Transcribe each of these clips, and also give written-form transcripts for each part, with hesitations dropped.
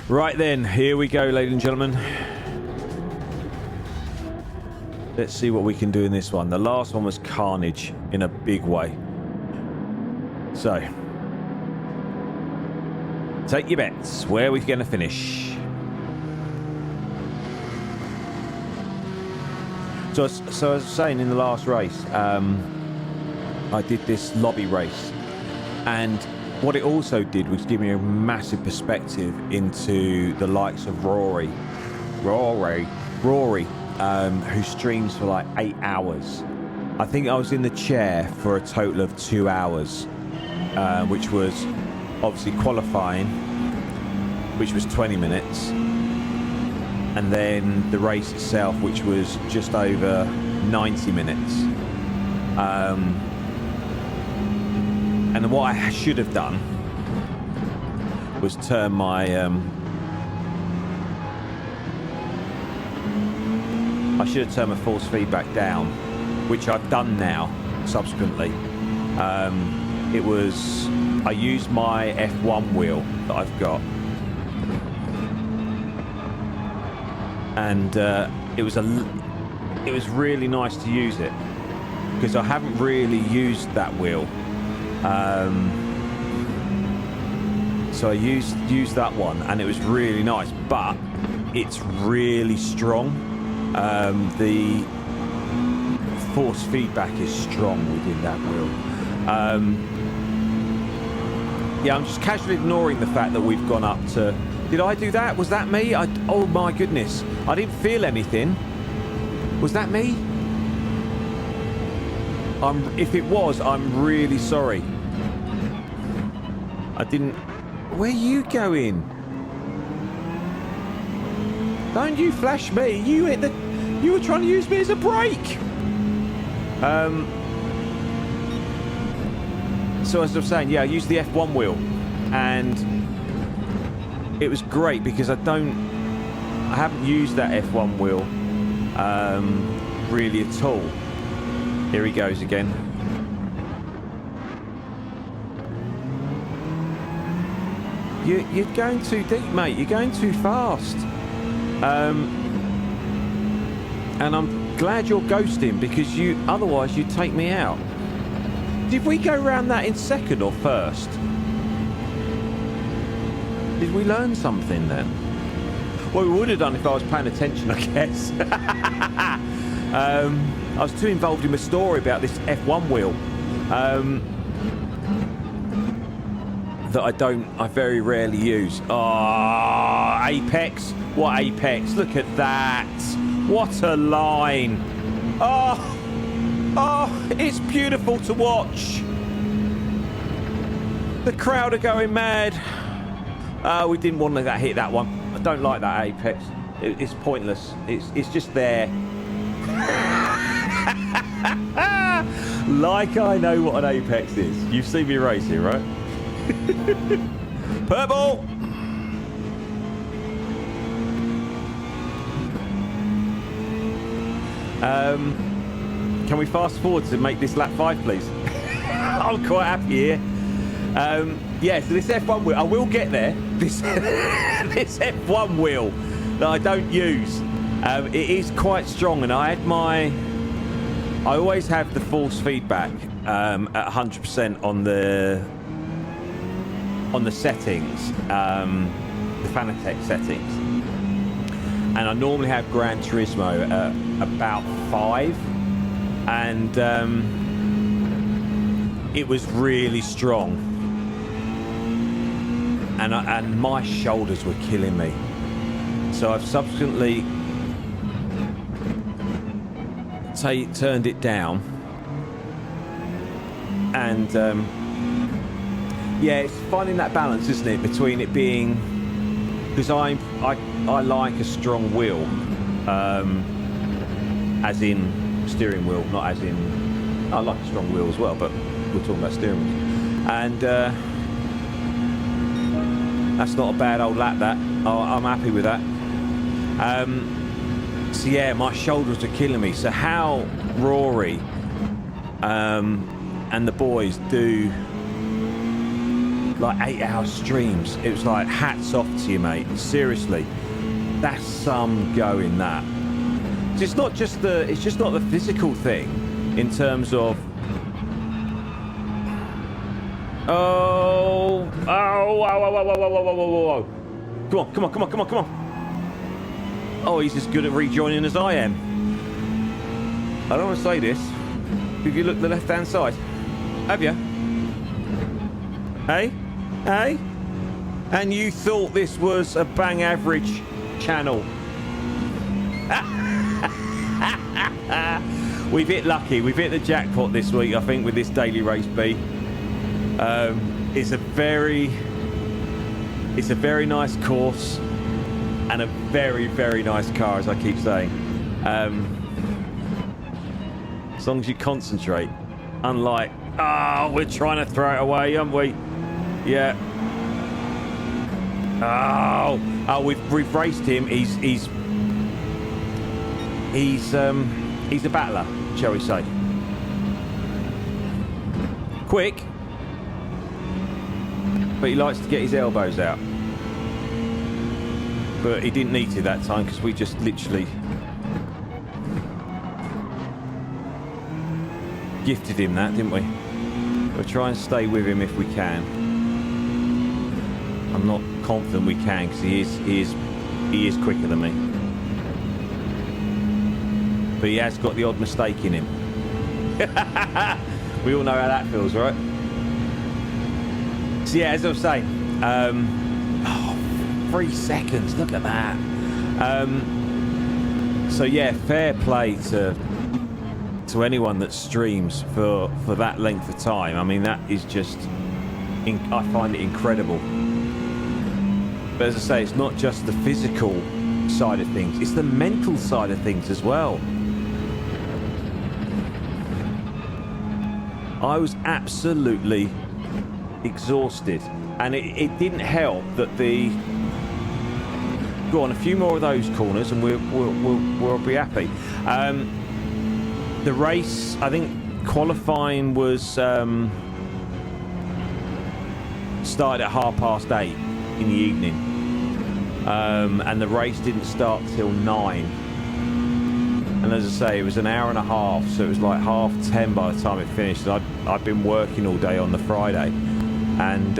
Right then, here we go, ladies and gentlemen. Let's see what we can do in this one. The last one was carnage in a big way. So, take your bets. Where are we going to finish? So as I was saying in the last race, I did this lobby race, and what it also did was give me a massive perspective into the likes of Rory, who streams for like 8 hours. I think I was in the chair for a total of 2 hours, which was obviously qualifying, which was 20 minutes, and then the race itself, which was just over 90 minutes. And what I should have done was turn my I should have turned my force feedback down, which I've done now subsequently. I used my F1 wheel that I've got, and it was really nice to use it, because I haven't really used that wheel. So I used that one, and it was really nice, but it's really strong. The force feedback is strong within that wheel. Yeah, I'm just casually ignoring the fact that we've gone up to... Did I do that? Was that me? Oh my goodness. I didn't feel anything. Was that me? If it was, I'm really sorry. I didn't... Where are you going? Don't you flash me. You were trying to use me as a brake. So as I was saying, yeah, I used the F1 wheel, and it was great because I haven't used that F1 wheel really at all. Here he goes again. You're going too deep, mate. You're going too fast. And I'm glad you're ghosting, because otherwise you'd take me out. Did we go around that in second or first? Did we learn something then? Well, we would have done if I was paying attention, I guess. I was too involved in my story about this F1 wheel that I very rarely use. Oh, Apex. What Apex? Look at that. What a line. Oh, it's beautiful to watch. The crowd are going mad. We didn't want to hit that one. I don't like that Apex. It's pointless. It's just there. Like I know what an Apex is. You've seen me racing, right? Purple! Can we fast forward to make this lap 5, please? I'm quite happy here. Yeah, so this F1 wheel, I will get there. This F1 wheel that I don't use, it is quite strong, and I always have the force feedback at 100% on the settings, the Fanatec settings, and I normally have Gran Turismo at about 5, and it was really strong, and my shoulders were killing me. So I've subsequently turned it down, and yeah, it's finding that balance, isn't it, between it being, because I like a strong wheel, as in steering wheel, not as in, I like a strong wheel as well, but we're talking about steering wheel, and that's not a bad old lap, that. I'm happy with that. So yeah, my shoulders are killing me. So how Rory and the boys do like 8-hour streams. It was like, hats off to you, mate. Seriously, that's some going, that. It's not just it's just not the physical thing in terms of, oh, come on. Oh, he's as good at rejoining as I am. I don't want to say this. Have you looked at the left-hand side? Have you? Hey? And you thought this was a bang average channel. We've hit lucky. We've hit the jackpot this week, I think, with this daily race B. It's a very nice course and a very, very nice car, as I keep saying. As long as you concentrate. Unlike, we're trying to throw it away, aren't we? Yeah. Oh, we've raced him. He's a battler, shall we say. Quick. But he likes to get his elbows out. But he didn't need to that time because we just literally gifted him that, didn't we? We'll try and stay with him if we can. I'm not confident we can because he is quicker than me. But he has got the odd mistake in him. We all know how that feels, right? So yeah, as I was saying, 3 seconds, look at that. So yeah, fair play to anyone that streams for that length of time. I mean, that is just, I find it incredible. But as I say, it's not just the physical side of things, it's the mental side of things as well. I was absolutely exhausted, and it didn't help that go on a few more of those corners and we'll be happy. The race, I think qualifying was started at 8:30 in the evening, and the race didn't start till 9. And as I say, it was an hour and a half, so it was like 10:30 by the time it finished. And I'd been working all day on the Friday, and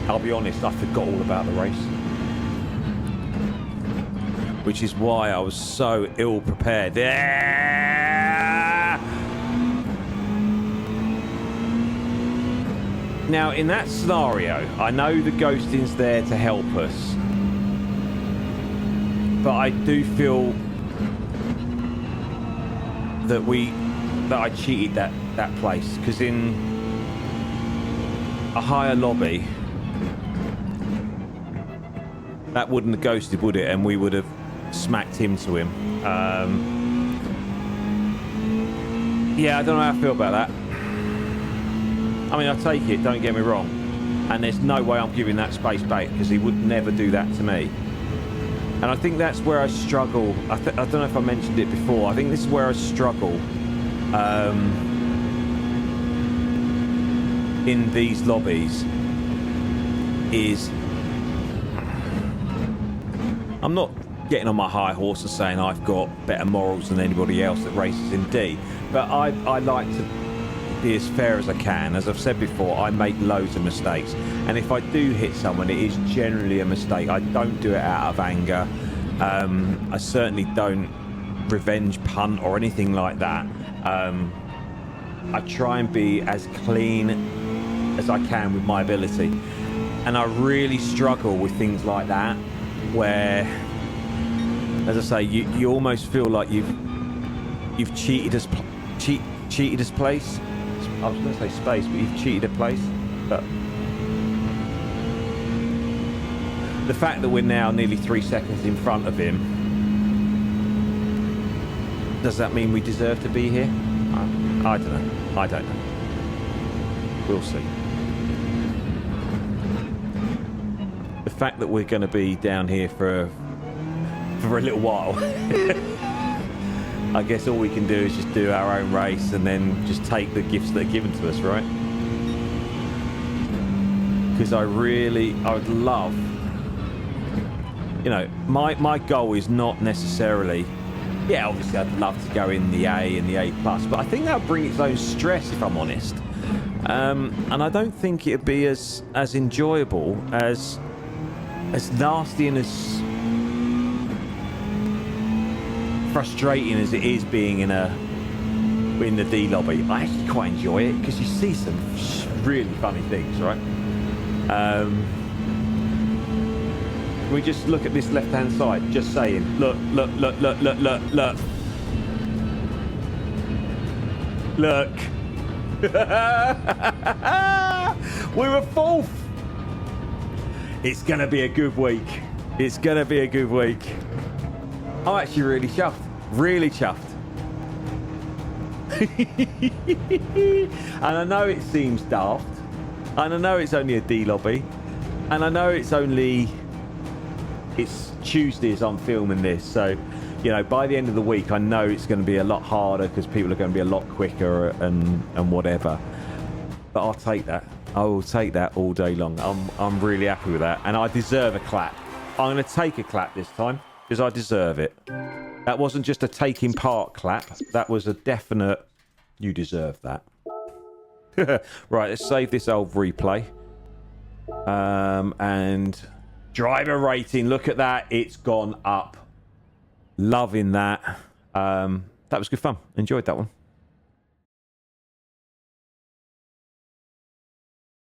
I'll be honest, I forgot all about the race, which is why I was so ill prepared. Now, in that scenario, I know the ghosting's there to help us, but I do feel that I cheated that place, because in a higher lobby that wouldn't have ghosted, would it? And we would have smacked into him. Yeah, I don't know how I feel about that. I mean, I take it, don't get me wrong, and there's no way I'm giving that space back, because he would never do that to me. And I think that's where I struggle. I don't know if I mentioned it before. I think this is where I struggle in these lobbies. Is I'm not getting on my high horse and saying I've got better morals than anybody else that races in D, but I like to be as fair as I can. As I've said before, I make loads of mistakes, and if I do hit someone, it is generally a mistake. I don't do it out of anger. I certainly don't revenge punt or anything like that. I try and be as clean as I can with my ability, and I really struggle with things like that, where, as I say, you almost feel like you've cheated as place. I was going to say space, but you've cheated a place. But the fact that we're now nearly 3 seconds in front of him, does that mean we deserve to be here? I don't know. I don't know. We'll see. The fact that we're going to be down here for a little while, I guess all we can do is just do our own race and then just take the gifts that are given to us, right? because I would love, you know, my goal is not necessarily, yeah, obviously I'd love to go in the A and the A+, but I think that would bring its own stress, if I'm honest. And I don't think it'd be as enjoyable, as nasty and as frustrating as it is being in the D lobby. I actually quite enjoy it because you see some really funny things, right? We just look at this left-hand side, just saying, look. We were fourth. It's gonna be a good week. It's gonna be a good week. I'm actually really chuffed. Really chuffed. And I know it seems daft. And I know it's only a D lobby. And I know it's Tuesday as I'm filming this. So, you know, by the end of the week, I know it's going to be a lot harder because people are going to be a lot quicker and whatever. But I'll take that. I will take that all day long. I'm really happy with that. And I deserve a clap. I'm going to take a clap this time because I deserve it. That wasn't just a taking part clap. That was a definite, you deserve that. Right, let's save this old replay. And driver rating, look at that. It's gone up. Loving that. That was good fun. Enjoyed that one.